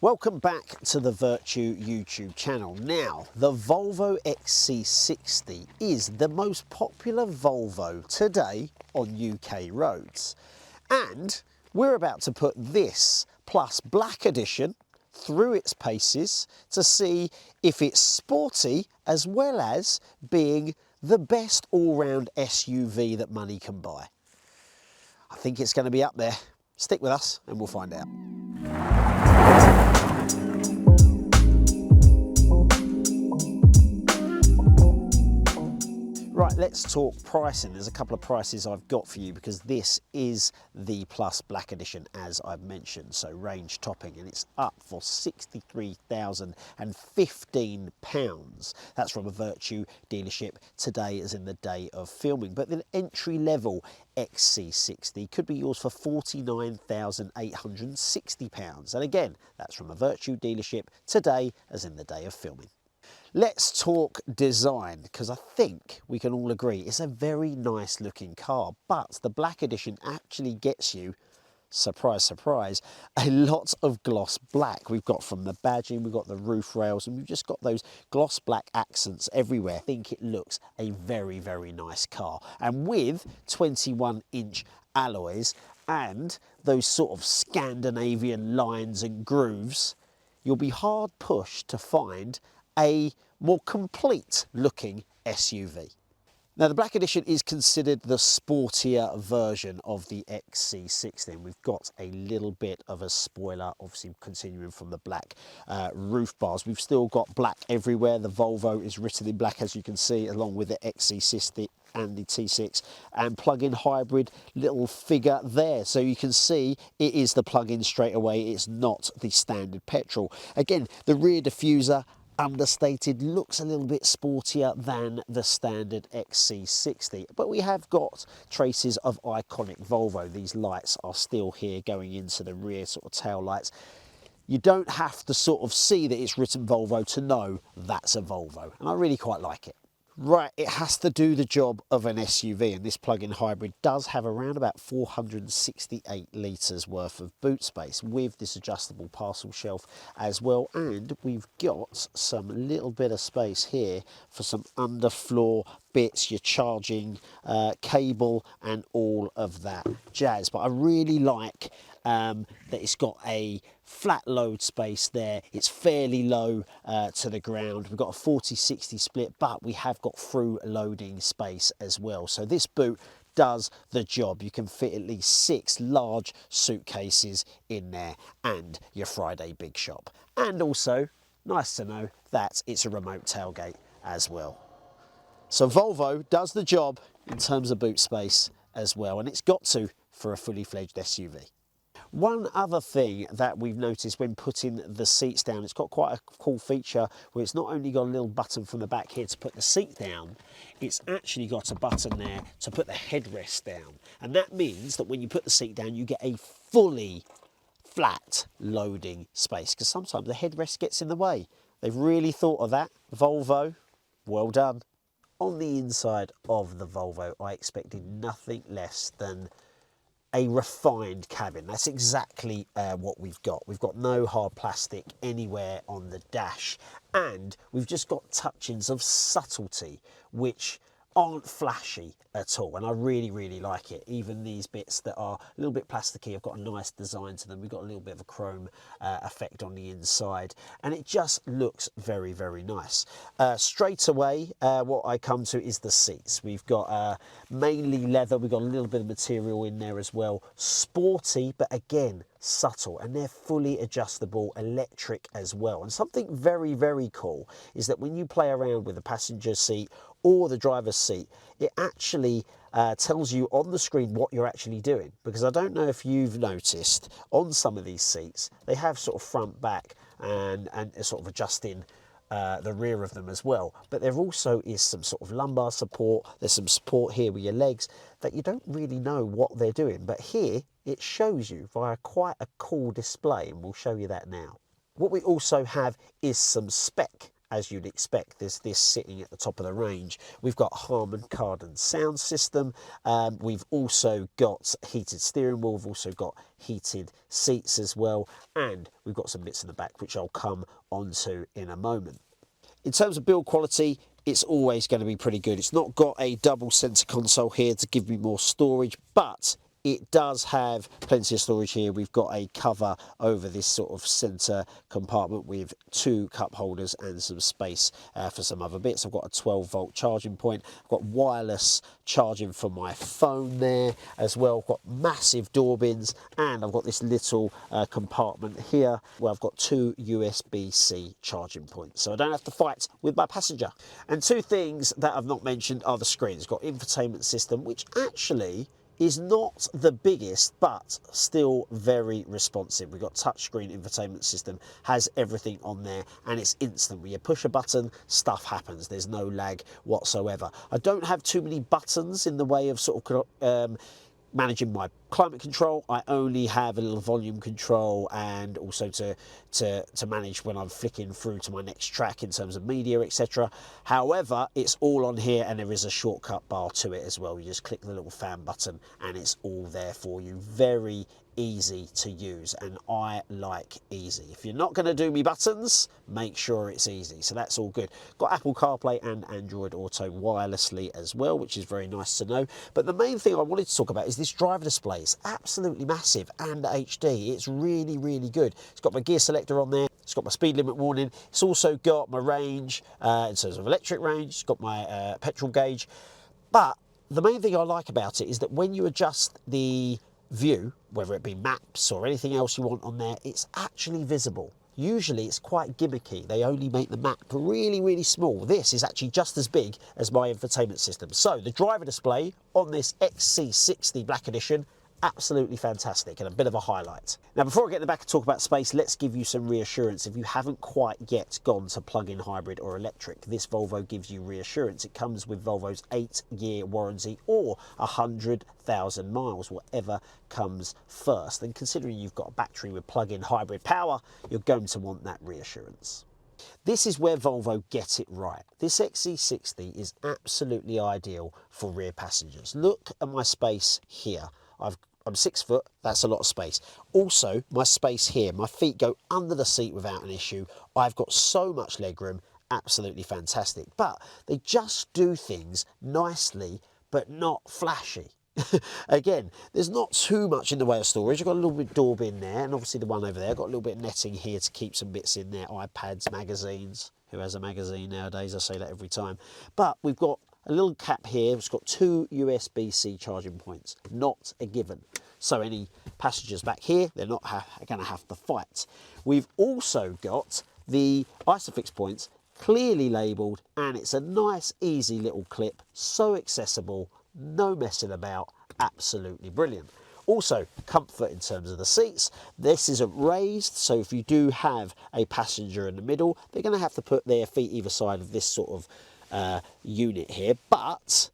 Welcome back to the Vertu YouTube channel. Now, the Volvo XC60 is the most popular Volvo today on UK roads. And we're about to put this plus Black Edition through its paces to see if it's sporty as well as being the best all-round SUV that money can buy. I think it's going to be up there. Stick with us and we'll find out. Right, let's talk pricing. There's a couple of prices I've got for you because this is the Plus Black Edition, as I've mentioned, so range topping, and it's up for £63,015. That's from a Vertu dealership today, as in the day of filming. But the entry-level XC60 could be yours for £49,860. And again, that's from a Vertu dealership today, as in the day of filming. Let's talk design, because I think we can all agree it's a very nice looking car, but the Black Edition actually gets you, surprise, surprise, a lot of gloss black. We've got from the badging, we've got the roof rails, and we've just got those gloss black accents everywhere. I think it looks a very, very nice car. And with 21-inch alloys and those sort of Scandinavian lines and grooves, you'll be hard pushed to find a more complete looking SUV. Now, the Black Edition is considered the sportier version of the XC60. We've got a little bit of a spoiler, obviously continuing from the black roof bars. We've still got black everywhere. The Volvo is written in black, as you can see, along with the XC60 and the T6 and plug-in hybrid little figure there. So you can see it is the plug-in straight away. It's not the standard petrol. Again, the rear diffuser, understated, looks a little bit sportier than the standard XC60, but we have got traces of iconic Volvo. These lights are still here going into the rear sort of tail lights. You don't have to sort of see that it's written Volvo to know that's a Volvo, and I really quite like it. Right, it has to do the job of an SUV, and this plug-in hybrid does have around about 468 litres worth of boot space with this adjustable parcel shelf as well, and we've got some little bit of space here for some underfloor bits, your charging cable and all of that jazz. But I really like that it's got a flat load space there. It's fairly low to the ground. We've got a 40-60 split, but we have got through loading space as well. So this boot does the job. You can fit at least 6 large suitcases in there and your Friday big shop. And also, nice to know that it's a remote tailgate as well. So Volvo does the job in terms of boot space as well, and it's got to for a fully fledged SUV. One other thing that we've noticed when putting the seats down, it's got quite a cool feature where it's not only got a little button from the back here to put the seat down, it's actually got a button there to put the headrest down. And that means that when you put the seat down, you get a fully flat loading space, because sometimes the headrest gets in the way. They've really thought of that. Volvo, well done. On the inside of the Volvo, I expected nothing less than a refined cabin. That's exactly what we've got. We've got no hard plastic anywhere on the dash, and we've just got touchings of subtlety which aren't flashy at all, and I really, really like it. Even these bits that are a little bit plasticky have got a nice design to them. We've got a little bit of a chrome effect on the inside, and it just looks very, very nice. Straight away, what I come to is the seats. We've got mainly leather. We've got a little bit of material in there as well. Sporty, but again, subtle, and they're fully adjustable, electric as well. And something very, very cool is that when you play around with the passenger seat or the driver's seat, it actually tells you on the screen what you're actually doing. Because I don't know if you've noticed, on some of these seats, they have sort of front, back, and sort of adjusting the rear of them as well. But there also is some sort of lumbar support. There's some support here with your legs that you don't really know what they're doing. But here, it shows you via quite a cool display, and we'll show you that now. What we also have is some spec as you'd expect, there's this sitting at the top of the range. We've got Harman Kardon sound system. We've also got heated steering wheel. We've also got heated seats as well. And we've got some bits in the back, which I'll come onto in a moment. In terms of build quality, it's always going to be pretty good. It's not got a double centre console here to give me more storage, but it does have plenty of storage here. We've got a cover over this sort of centre compartment with 2 cup holders and some space for some other bits. I've got a 12-volt charging point. I've got wireless charging for my phone there as well. I've got massive door bins, and I've got this little compartment here where I've got 2 USB-C charging points, so I don't have to fight with my passenger. And 2 things that I've not mentioned are the screens. It's got infotainment system, which actually is not the biggest, but still very responsive. We've got touchscreen infotainment system, has everything on there, and it's instant. When you push a button, stuff happens. There's no lag whatsoever. I don't have too many buttons in the way of sort of managing my climate control. I only have a little volume control, and also to manage when I'm flicking through to my next track in terms of media, etc. However, it's all on here, and there is a shortcut bar to it as well. You just click the little fan button and it's all there for you. Very easy to use, and I like easy. If you're not going to do me buttons, make sure it's easy. So that's all good. Got Apple CarPlay and Android Auto wirelessly as well, which is very nice to know. But the main thing I wanted to talk about is this driver display. It's absolutely massive and HD. It's really, really good. It's got my gear selector on there. It's got my speed limit warning. It's also got my range in terms of electric range. It's got my petrol gauge. But the main thing I like about it is that when you adjust the view, whether it be maps or anything else you want on there, it's actually visible. Usually it's quite gimmicky. They only make the map really, really small. This is actually just as big as my infotainment system. So the driver display on this XC60 Black Edition, absolutely fantastic and a bit of a highlight. Now, before I get in the back and talk about space, let's give you some reassurance. If you haven't quite yet gone to plug-in hybrid or electric, this Volvo gives you reassurance. It comes with Volvo's 8-year warranty or 100,000 miles, whatever comes first. And considering you've got a battery with plug-in hybrid power, you're going to want that reassurance. This is where Volvo gets it right. This XC60 is absolutely ideal for rear passengers. Look at my space here. I'm 6 foot, that's a lot of space. Also, my space here, my feet go under the seat without an issue. I've got so much legroom, absolutely fantastic. But they just do things nicely, but not flashy. Again, there's not too much in the way of storage. I've got a little bit door bin there, and obviously the one over there. I've got a little bit of netting here to keep some bits in there, iPads, magazines. Who has a magazine nowadays? I say that every time. But we've got a little cap here. It's got 2 USB-C charging points, not a given. So any passengers back here, they're not going to have to fight. We've also got the ISOFIX points clearly labelled, and it's a nice, easy little clip, so accessible, no messing about, absolutely brilliant. Also, comfort in terms of the seats. This isn't raised, so if you do have a passenger in the middle, they're going to have to put their feet either side of this sort of unit here, but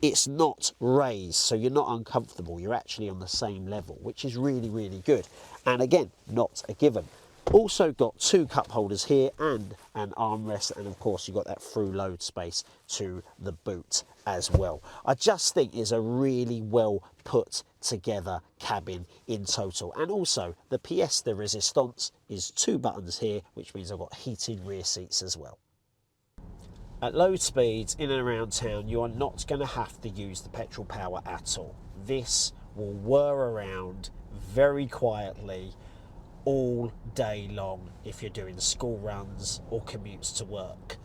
it's not raised, so you're not uncomfortable. You're actually on the same level, which is really, really good. And again, not a given. Also got 2 cup holders here and an armrest, and of course you've got that through load space to the boot as well. I just think it's a really well put together cabin in total. And also the pièce de résistance is 2 buttons here, which means I've got heated rear seats as well. At low speeds in and around town, you are not going to have to use the petrol power at all. This will whir around very quietly all day long if you're doing school runs or commutes to work,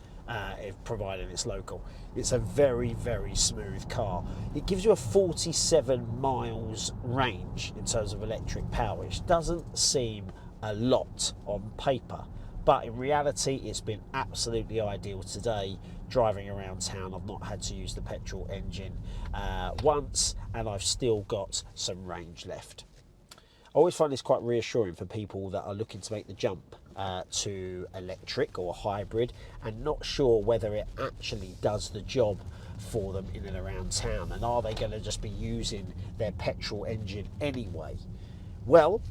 providing it's local. It's a very, very smooth car. It gives you a 47 miles range in terms of electric power, which doesn't seem a lot on paper. But in reality, it's been absolutely ideal today driving around town. I've not had to use the petrol engine once, and I've still got some range left. I always find this quite reassuring for people that are looking to make the jump to electric or hybrid and not sure whether it actually does the job for them in and around town, and are they going to just be using their petrol engine anyway. Well,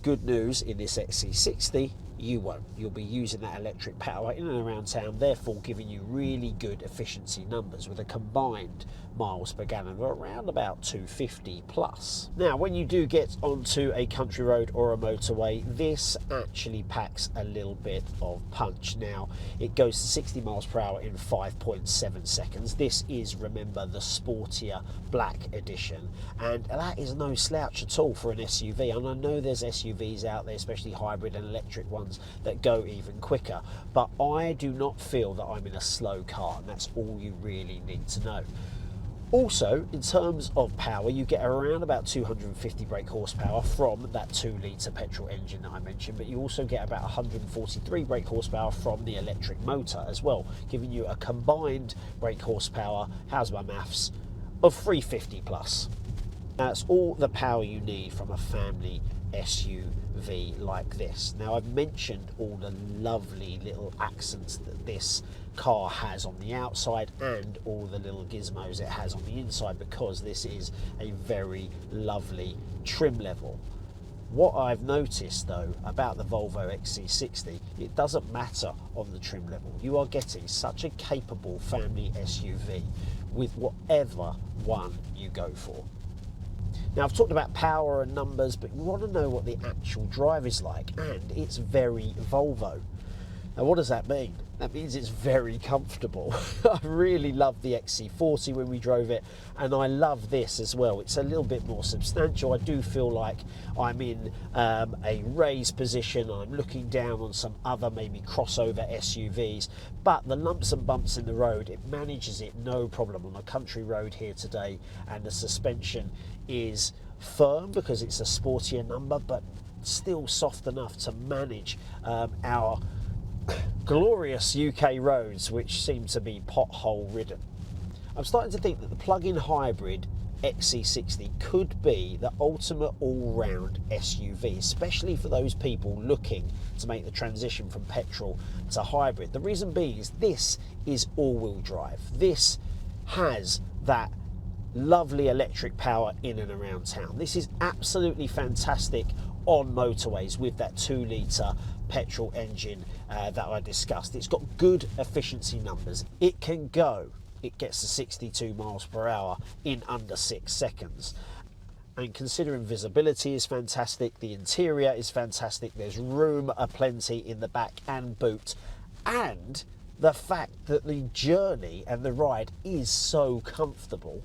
good news in this XC60, you won't. You'll be using that electric power in and around town, therefore giving you really good efficiency numbers with a combined miles per gallon of around about 250 plus. Now, when you do get onto a country road or a motorway, this actually packs a little bit of punch. Now, it goes to 60 miles per hour in 5.7 seconds. This is, remember, the sportier black edition, and that is no slouch at all for an SUV. And I know there's SUVs out there, especially hybrid and electric ones, that go even quicker, but I do not feel that I'm in a slow car, and that's all you really need to know. Also, in terms of power, you get around about 250 brake horsepower from that 2-litre petrol engine that I mentioned, but you also get about 143 brake horsepower from the electric motor as well, giving you a combined brake horsepower, how's my maths, of 350 plus. That's all the power you need from a family SUV like this. Now, I've mentioned all the lovely little accents that this car has on the outside and all the little gizmos it has on the inside, because this is a very lovely trim level. What I've noticed though about the Volvo XC60, it doesn't matter on the trim level. You are getting such a capable family SUV with whatever one you go for. Now, I've talked about power and numbers, but you want to know what the actual drive is like, and it's very Volvo. Now, what does that mean? That means it's very comfortable. I really loved the XC40 when we drove it, and I love this as well. It's a little bit more substantial. I do feel like I'm in a raised position. I'm looking down on some other maybe crossover SUVs, but the lumps and bumps in the road, it manages it no problem on a country road here today, and the suspension is firm because it's a sportier number, but still soft enough to manage our glorious UK roads, which seem to be pothole ridden. I'm starting to think that the plug-in hybrid XC60 could be the ultimate all-round SUV, especially for those people looking to make the transition from petrol to hybrid. The reason being is this is all-wheel drive. This has that lovely electric power in and around town. This is absolutely fantastic on motorways with that 2-litre petrol engine that I discussed. It's got good efficiency numbers. It gets to 62 miles per hour in under 6 seconds. And considering visibility is fantastic, the interior is fantastic, there's room aplenty in the back and boot, and the fact that the journey and the ride is so comfortable,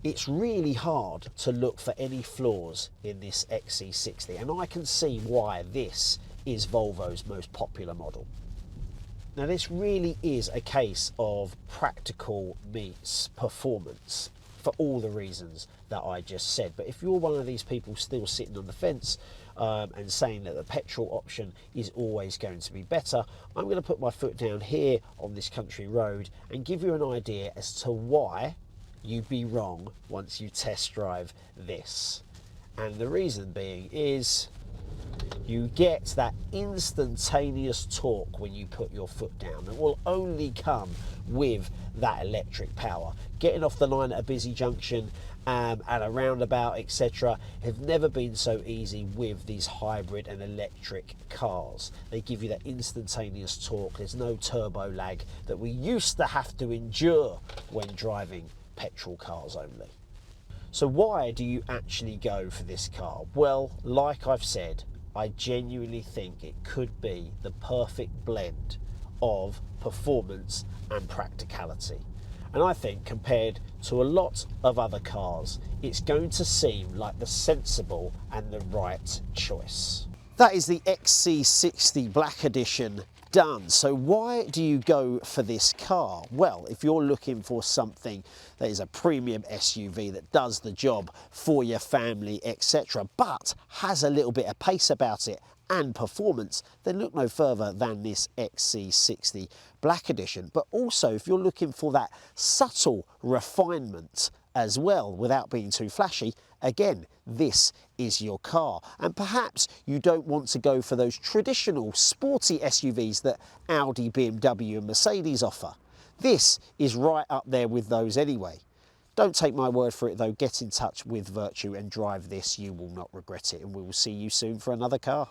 it's really hard to look for any flaws in this XC60, and I can see why this is Volvo's most popular model. Now, this really is a case of practical meets performance for all the reasons that I just said. But if you're one of these people still sitting on the fence and saying that the petrol option is always going to be better, I'm going to put my foot down here on this country road and give you an idea as to why you'd be wrong once you test drive this. And the reason being is you get that instantaneous torque when you put your foot down. It will only come with that electric power. Getting off the line at a busy junction, at a roundabout, etc., have never been so easy with these hybrid and electric cars. They give you that instantaneous torque. There's no turbo lag that we used to have to endure when driving petrol cars only. So why do you actually go for this car? Well, like I've said, I genuinely think it could be the perfect blend of performance and practicality. And I think compared to a lot of other cars, it's going to seem like the sensible and the right choice. That is the XC60 Black Edition done. So why do you go for this car? Well, if you're looking for something that is a premium SUV that does the job for your family, etc., but has a little bit of pace about it and performance, then look no further than this XC60 Black Edition. But also, if you're looking for that subtle refinement as well without being too flashy, again, this is your car. And perhaps you don't want to go for those traditional sporty SUVs that Audi, BMW and Mercedes offer. This is right up there with those anyway. Don't take my word for it though, get in touch with Vertu and drive this, you will not regret it, and we will see you soon for another car.